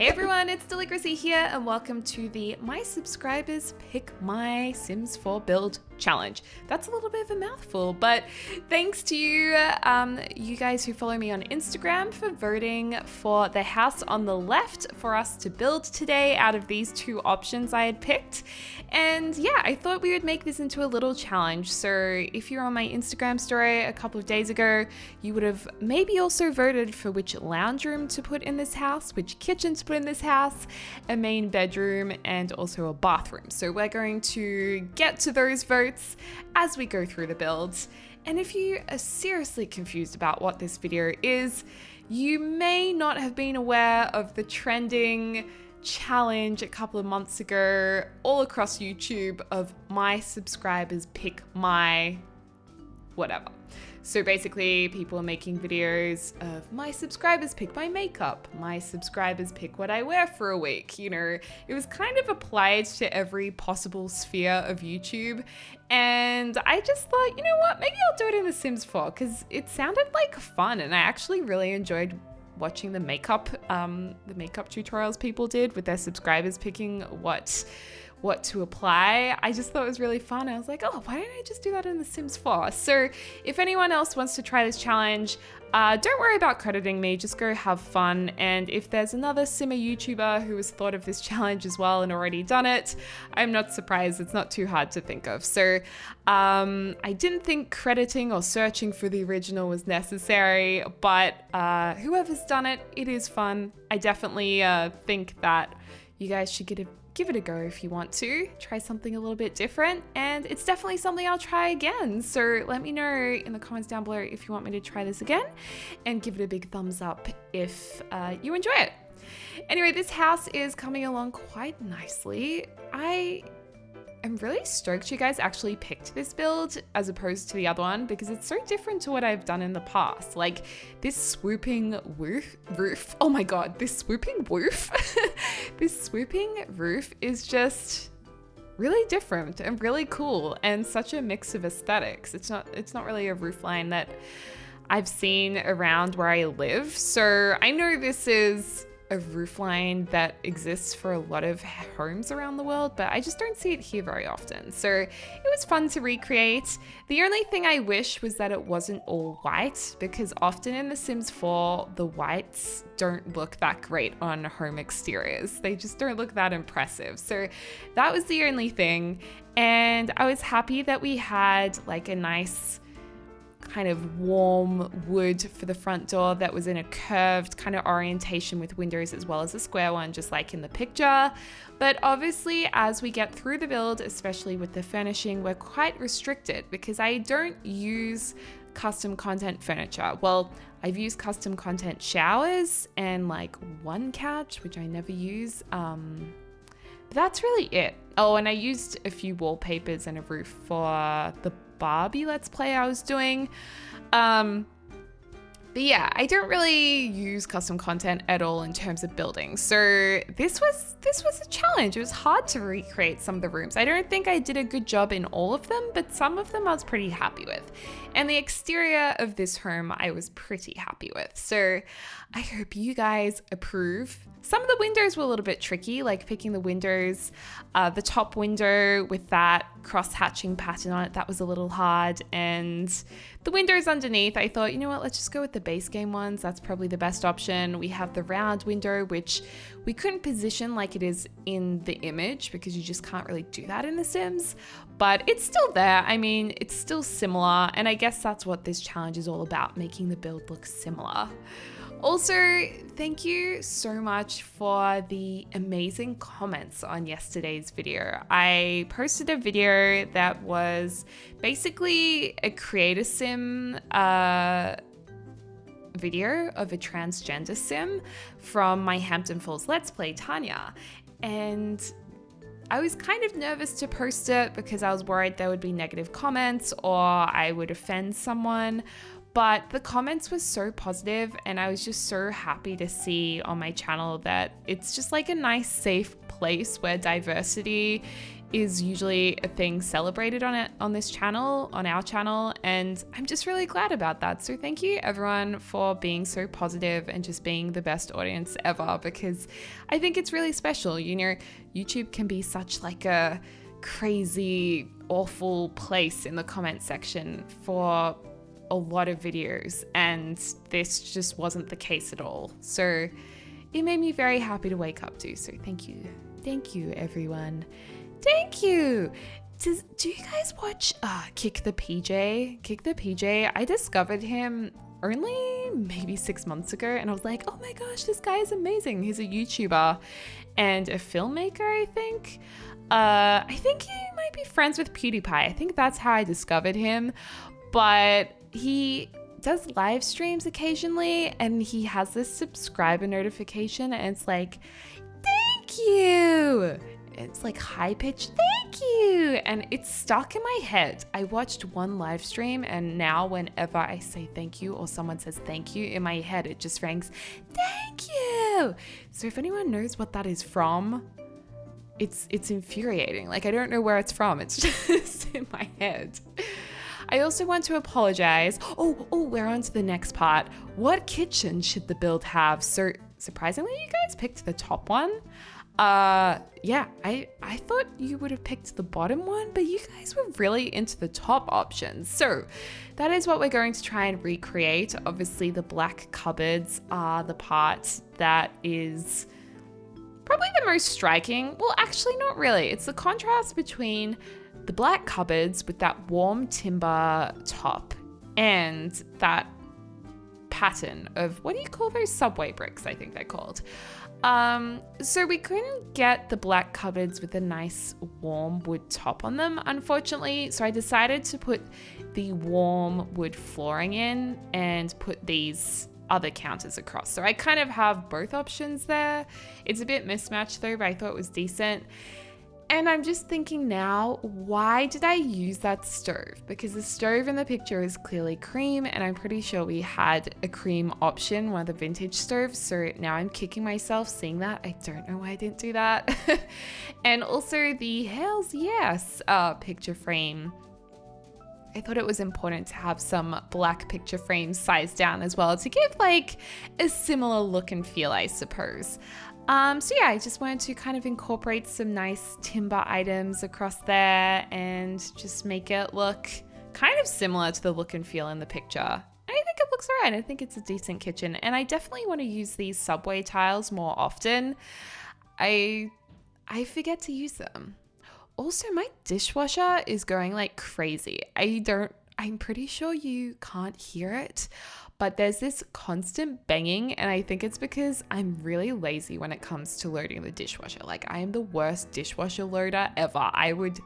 everyone, it's Deligracy here and welcome to the My Subscribers Pick My Sims 4 Build Challenge. That's a little bit of a mouthful, but thanks to you, you guys who follow me on Instagram for voting for the house on the left for us to build today out of these two options I had picked. And yeah, I thought we would make this into a little challenge. So if you're on my Instagram story a couple of days ago, you would have maybe also voted for which lounge room to put in this house, which kitchen to put in this house, a main bedroom, and also a bathroom. So we're going to get to those votes as we go through the builds. And if you are seriously confused about what this video is, you may not have been aware of the trending challenge a couple of months ago all across YouTube of my subscribers pick my whatever. So basically people are making videos of my subscribers pick my makeup, my subscribers pick what I wear for a week. You know, it was kind of applied to every possible sphere of YouTube. And I just thought, you know what, maybe I'll do it in The Sims 4 because it sounded like fun and I actually really enjoyed watching the makeup tutorials people did with their subscribers picking what to apply. I just thought it was really fun. I was like, oh, why don't I just do that in The Sims 4? So if anyone else wants to try this challenge, don't worry about crediting me, just go have fun. And if there's another Simmer YouTuber who has thought of this challenge as well and already done it, I'm not surprised. It's not too hard to think of. So I didn't think crediting or searching for the original was necessary, but whoever's done it, it is fun. I definitely think that you guys should give it a go if you want to. Try something a little bit different, and it's definitely something I'll try again. So let me know in the comments down below if you want me to try this again, and give it a big thumbs up if you enjoy it. Anyway, this house is coming along quite nicely. I'm really stoked you guys actually picked this build as opposed to the other one because it's so different to what I've done in the past. Like this swooping roof. Oh my God, this swooping roof. This swooping roof is just really different and really cool and such a mix of aesthetics. It's not really a roof line that I've seen around where I live. So I know this is a roofline that exists for a lot of homes around the world, but I just don't see it here very often. So it was fun to recreate. The only thing I wish was that it wasn't all white, because often in The Sims 4, the whites don't look that great on home exteriors. They just don't look that impressive. So that was the only thing. And I was happy that we had like a nice kind of warm wood for the front door that was in a curved kind of orientation with windows as well as a square one, just like in the picture. But obviously as we get through the build, especially with the furnishing, we're quite restricted because I don't use custom content furniture. Well, I've used custom content showers and like one couch, which I never use. But that's really it. Oh, and I used a few wallpapers and a roof for the Barbie Let's Play I was doing. But yeah, I don't really use custom content at all in terms of building. So this was a challenge. It was hard to recreate some of the rooms. I don't think I did a good job in all of them, but some of them I was pretty happy with. And the exterior of this home I was pretty happy with. So I hope you guys approve. Some of the windows were a little bit tricky, like picking the windows. The top window with that cross-hatching pattern on it, that was a little hard. And the windows underneath, I thought, you know what, let's just go with the base game ones. That's probably the best option. We have the round window, which we couldn't position like it is in the image because you just can't really do that in The Sims. But it's still there. I mean, it's still similar. And I guess that's what this challenge is all about, making the build look similar. Also, thank you so much for the amazing comments on yesterday's video. I posted a video that was basically a creator sim video of a transgender sim from my Hampton Falls Let's Play, Tanya. And I was kind of nervous to post it because I was worried there would be negative comments or I would offend someone. But the comments were so positive and I was just so happy to see on my channel that it's just like a nice, safe place where diversity is usually a thing celebrated on this channel, on our channel, and I'm just really glad about that. So thank you everyone for being so positive and just being the best audience ever, because I think it's really special. You know, YouTube can be such like a crazy, awful place in the comment section for a lot of videos, and this just wasn't the case at all. So it made me very happy to wake up to. So thank you everyone. Thank you. Do you guys watch Kick the PJ? Kick the PJ, I discovered him only maybe 6 months ago, and I was like, oh my gosh, this guy is amazing. He's a YouTuber and a filmmaker, I think. I think he might be friends with PewDiePie. I think that's how I discovered him. But he does live streams occasionally, and he has this subscriber notification, and it's like, thank you. It's like high pitched, thank you. And it's stuck in my head. I watched one live stream, and now whenever I say thank you or someone says thank you, in my head, it just rings, thank you. So if anyone knows what that is from, it's infuriating. Like, I don't know where it's from. It's just in my head. I also want to apologize. Oh, we're on to the next part. What kitchen should the build have? So surprisingly, you guys picked the top one. Yeah, I thought you would have picked the bottom one, but you guys were really into the top options. So that is what we're going to try and recreate. Obviously, the black cupboards are the part that is probably the most striking. Well, actually, not really. It's the contrast between the black cupboards with that warm timber top and that pattern of, what do you call those? Subway bricks, I think they're called. So we couldn't get the black cupboards with a nice warm wood top on them, unfortunately. So I decided to put the warm wood flooring in and put these other counters across. So I kind of have both options there. It's a bit mismatched though, but I thought it was decent. And I'm just thinking now, why did I use that stove? Because the stove in the picture is clearly cream, and I'm pretty sure we had a cream option, one of the vintage stoves. So now I'm kicking myself seeing that. I don't know why I didn't do that. And also the Hells Yes picture frame. I thought it was important to have some black picture frames sized down as well to give like a similar look and feel, I suppose. So yeah, I just wanted to kind of incorporate some nice timber items across there and just make it look kind of similar to the look and feel in the picture. And I think it looks alright. I think it's a decent kitchen, and I definitely want to use these subway tiles more often. I forget to use them. Also, my dishwasher is going like crazy. I'm pretty sure you can't hear it, but there's this constant banging, and I think it's because I'm really lazy when it comes to loading the dishwasher. Like, I am the worst dishwasher loader ever. I would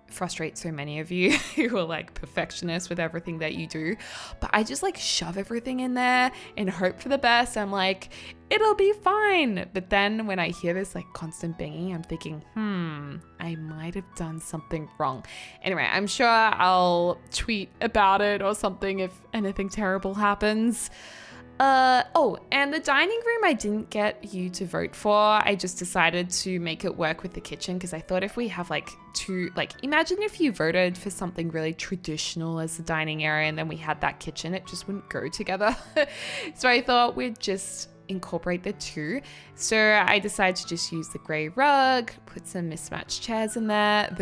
frustrate so many of you who are like perfectionists with everything that you do, but I just like shove everything in there and hope for the best. I'm like, it'll be fine. But then when I hear this like constant banging, I'm thinking, I might have done something wrong. Anyway, I'm sure I'll tweet about it or something if anything terrible happens. Oh, and the dining room I didn't get you to vote for. I just decided to make it work with the kitchen, because I thought if we have like two, like imagine if you voted for something really traditional as the dining area and then we had that kitchen, it just wouldn't go together. So I thought we'd just incorporate the two. So I decided to just use the grey rug, put some mismatched chairs in there.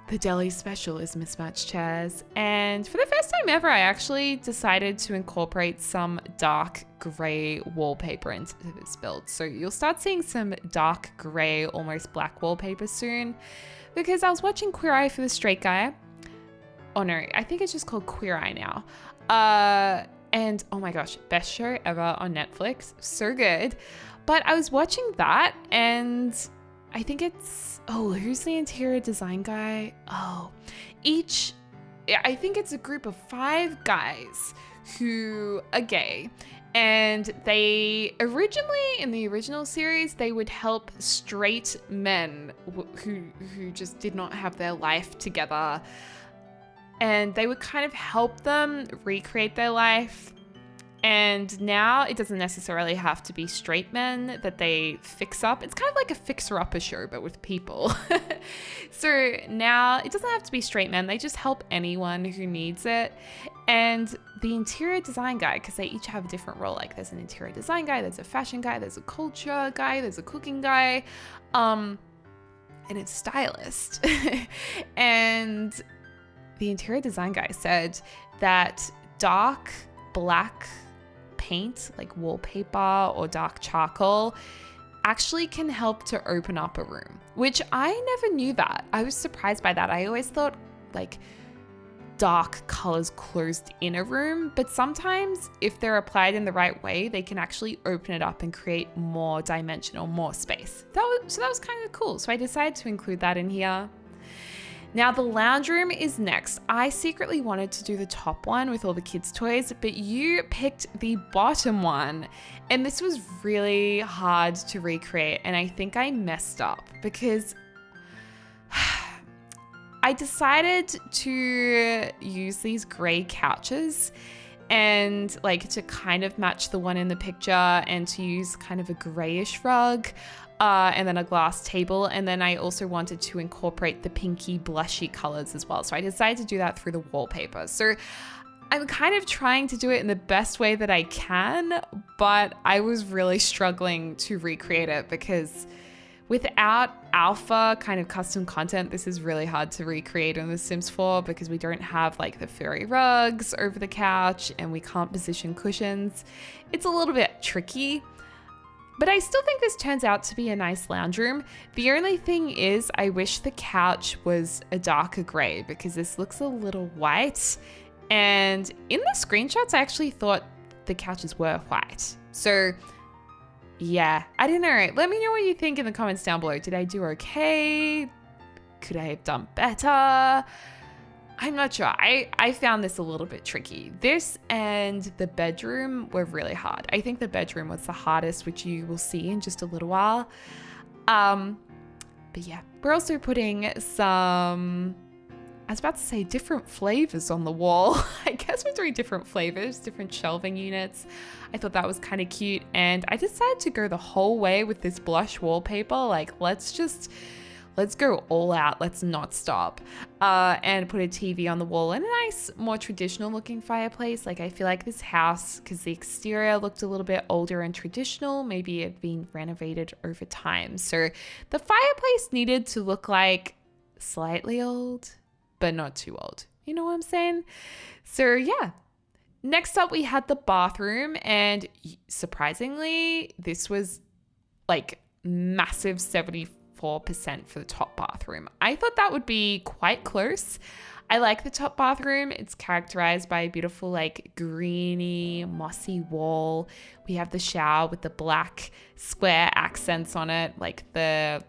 The deli special is mismatched chairs. And for the first time ever, I actually decided to incorporate some dark gray wallpaper into this build. So you'll start seeing some dark gray, almost black wallpaper soon, because I was watching Queer Eye for the Straight Guy. Oh no, I think it's just called Queer Eye now. And oh my gosh, best show ever on Netflix. So good. But I was watching that, and I think it's, who's the interior design guy? I think it's a group of 5 guys who are gay, and they originally, in the original series, they would help straight men who just did not have their life together, and they would kind of help them recreate their life. And now it doesn't necessarily have to be straight men that they fix up. It's kind of like a fixer-upper show, but with people. So now it doesn't have to be straight men. They just help anyone who needs it. And the interior design guy, because they each have a different role. Like there's an interior design guy, there's a fashion guy, there's a culture guy, there's a cooking guy, and it's a stylist. And the interior design guy said that dark black paint, like wallpaper or dark charcoal, actually can help to open up a room, which I never knew that. I was surprised by that. I always thought like dark colors closed in a room, but sometimes if they're applied in the right way, they can actually open it up and create more dimension or more space. That was kind of cool. So I decided to include that in here. Now the lounge room is next. I secretly wanted to do the top one with all the kids' toys, but you picked the bottom one. And this was really hard to recreate. And I think I messed up because I decided to use these gray couches and like to kind of match the one in the picture and to use kind of a grayish rug. And then a glass table. And then I also wanted to incorporate the pinky blushy colors as well. So I decided to do that through the wallpaper. So I'm kind of trying to do it in the best way that I can, but I was really struggling to recreate it because without alpha kind of custom content, this is really hard to recreate in The Sims 4 because we don't have like the furry rugs over the couch and we can't position cushions. It's a little bit tricky. But I still think this turns out to be a nice lounge room. The only thing is I wish the couch was a darker gray because this looks a little white. And in the screenshots, I actually thought the couches were white. So yeah, I don't know. Let me know what you think in the comments down below. Did I do okay? Could I have done better? I'm not sure. I found this a little bit tricky. This and the bedroom were really hard. I think the bedroom was the hardest, which you will see in just a little while. But yeah, we're also putting some, I was about to say different flavors on the wall. I guess we're doing different flavors, different shelving units. I thought that was kind of cute. And I decided to go the whole way with this blush wallpaper. Like, let's go all out. Let's not stop. And put a TV on the wall and a nice, more traditional looking fireplace. Like I feel like this house, because the exterior looked a little bit older and traditional, maybe it had been renovated over time. So the fireplace needed to look like slightly old, but not too old. You know what I'm saying? So yeah. Next up, we had the bathroom, and surprisingly, this was like massive 74% for the top bathroom. I thought that would be quite close. I like the top bathroom. It's characterized by a beautiful like greeny mossy wall. We have the shower with the black square accents on it, like the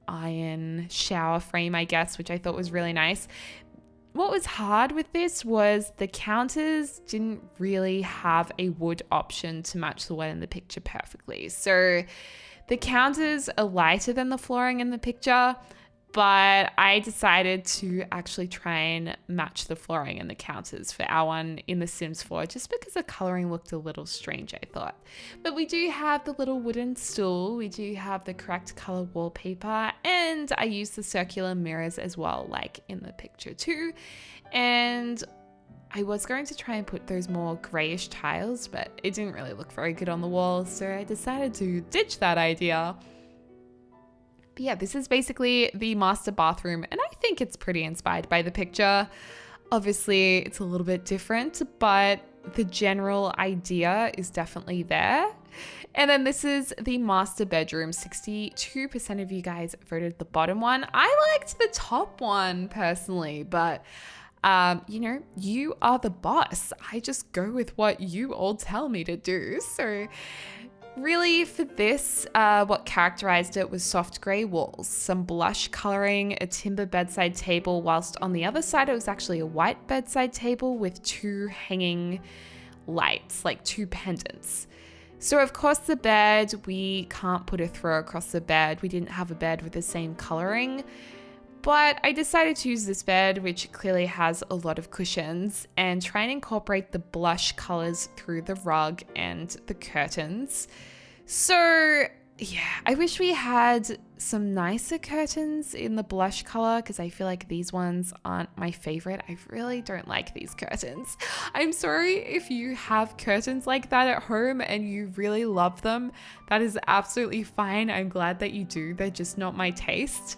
iron shower frame, I guess, which I thought was really nice. What was hard with this was the counters didn't really have a wood option to match the one in the picture perfectly. So the counters are lighter than the flooring in the picture, but I decided to actually try and match the flooring and the counters for our one in The Sims 4, just because the coloring looked a little strange, I thought. But we do have the little wooden stool, we do have the correct color wallpaper, and I used the circular mirrors as well, like in the picture too. And I was going to try and put those more grayish tiles, but it didn't really look very good on the wall, so I decided to ditch that idea. But yeah, this is basically the master bathroom, and I think it's pretty inspired by the picture. Obviously, it's a little bit different, but the general idea is definitely there. And then this is the master bedroom. 62% of you guys voted the bottom one. I liked the top one personally, but you know, you are the boss. I just go with what you all tell me to do. So really for this, what characterized it was soft gray walls, some blush coloring, a timber bedside table, whilst on the other side it was actually a white bedside table with two hanging lights, like two pendants. So of course the bed, we can't put a throw across the bed. We didn't have a bed with the same coloring. But I decided to use this bed, which clearly has a lot of cushions, and try and incorporate the blush colors through the rug and the curtains. So yeah, I wish we had some nicer curtains in the blush color because I feel like these ones aren't my favorite. I really don't like these curtains. I'm sorry if you have curtains like that at home and you really love them. That is absolutely fine. I'm glad that you do. They're just not my taste.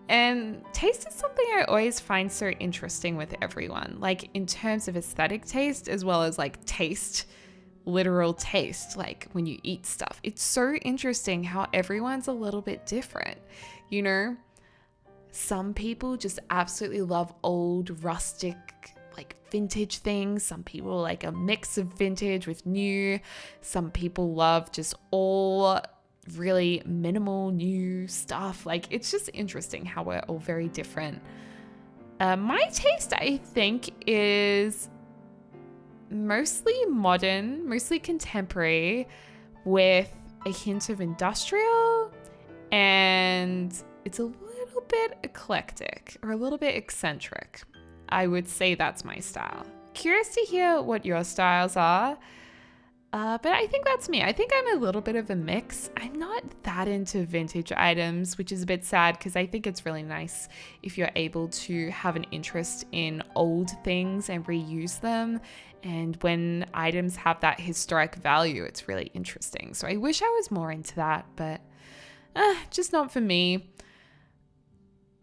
And taste is something I always find so interesting with everyone, like in terms of aesthetic taste as well as like taste. Literal taste, like when you eat stuff. It's so interesting how everyone's a little bit different. You know, some people just absolutely love old, rustic, like vintage things. Some people like a mix of vintage with new. Some people love just all really minimal new stuff. Like it's just interesting how we're all very different. My taste, I think, is mostly modern, mostly contemporary, with a hint of industrial, and it's a little bit eclectic or a little bit eccentric. I would say that's my style. Curious to hear what your styles are. But I think that's me. I think I'm a little bit of a mix. I'm not that into vintage items, which is a bit sad because I think it's really nice if you're able to have an interest in old things and reuse them. And when items have that historic value, it's really interesting. So I wish I was more into that, but just not for me.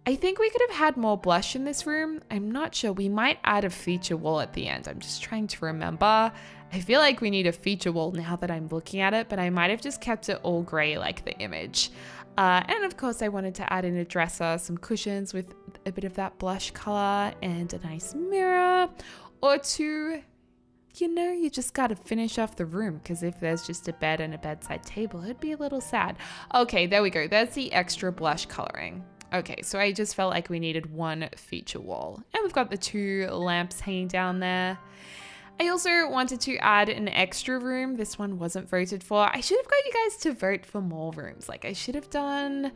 I think we could have had more blush in this room. I'm not sure. We might add a feature wall at the end. I'm just trying to remember. I feel like we need a feature wall now that I'm looking at it, but I might have just kept it all gray like the image. And of course, I wanted to add in a dresser, some cushions with a bit of that blush color, and a nice mirror or two. You know, you just got to finish off the room, because if there's just a bed and a bedside table, it'd be a little sad. Okay, there we go. That's the extra blush coloring. Okay, so I just felt like we needed one feature wall. And we've got the two lamps hanging down there. I also wanted to add an extra room. This one wasn't voted for. I should have got you guys to vote for more rooms. Like I should have done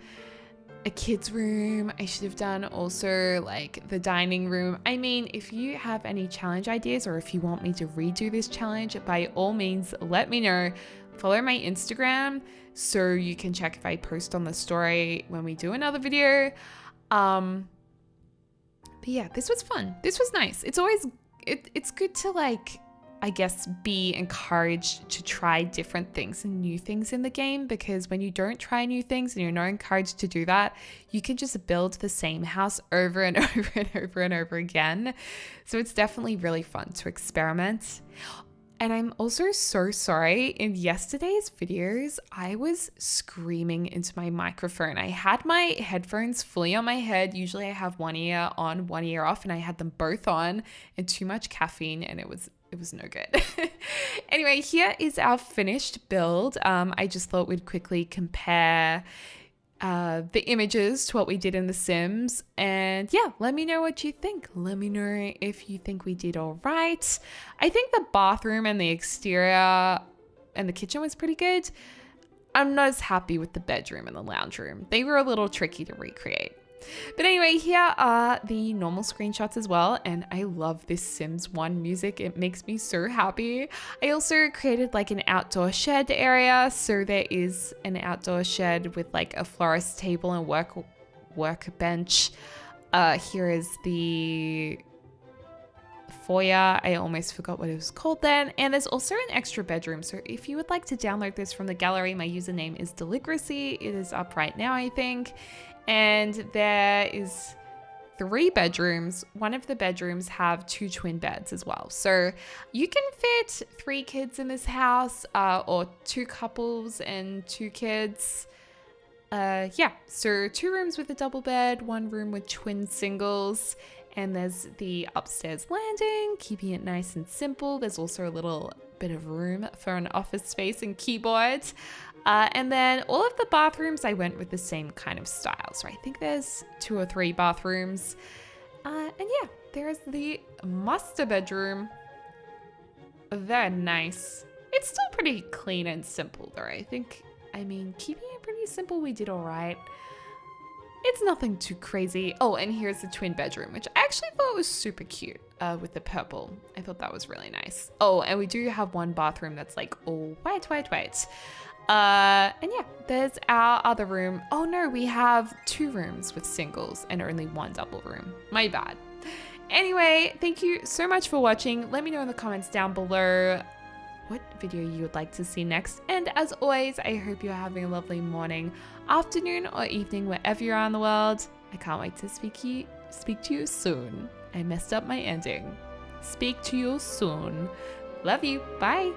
a kid's room. I should have done also like the dining room. I mean, if you have any challenge ideas or if you want me to redo this challenge, by all means, let me know. Follow my Instagram so you can check if I post on the story when we do another video. But yeah, this was fun. This was nice. It's always it's good to, like, I guess, be encouraged to try different things and new things in the game, because when you don't try new things and you're not encouraged to do that, you can just build the same house over and over and over and over again. So it's definitely really fun to experiment. And I'm also so sorry, in yesterday's videos, I was screaming into my microphone. I had my headphones fully on my head. Usually I have one ear on, one ear off, and I had them both on, and too much caffeine, and it was no good. Anyway, here is our finished build. I just thought we'd quickly compare the images to what we did in The Sims, and yeah, let me know what you think. Let me know if you think we did all right. I think the bathroom and the exterior and the kitchen was pretty good. I'm not as happy with the bedroom and the lounge room. They were a little tricky to recreate. But anyway, here are the normal screenshots as well, and I love this Sims 1 music. It makes me so happy. I also created like an outdoor shed area, so there is an outdoor shed with like a florist table and workbench. Here is the foyer. I almost forgot what it was called then. And there's also an extra bedroom, so if you would like to download this from the gallery, my username is Deligracy. It is up right now, I think. And there is 3 bedrooms. One of the bedrooms have 2 twin beds as well. So you can fit 3 kids in this house, or 2 couples and 2 kids. Yeah, so 2 rooms with a double bed, 1 room with twin singles. And there's the upstairs landing, keeping it nice and simple. There's also a little bit of room for an office space and keyboard. And then all of the bathrooms, I went with the same kind of style. So I think there's 2 or 3 bathrooms. And yeah, there's the master bedroom. Very nice. It's still pretty clean and simple though. I mean, keeping it pretty simple, we did all right. It's nothing too crazy. Oh, and here's the twin bedroom, which I actually thought was super cute with the purple. I thought that was really nice. Oh, and we do have one bathroom that's like all white. And yeah, there's our other room. Oh no, we have 2 rooms with singles and only 1 double room. My bad. Anyway, thank you so much for watching. Let me know in the comments down below what video you would like to see next. And as always, I hope you're having a lovely morning, afternoon, or evening wherever you are in the world. I can't wait to speak to you soon. I messed up my ending. Speak to you soon. Love you. Bye.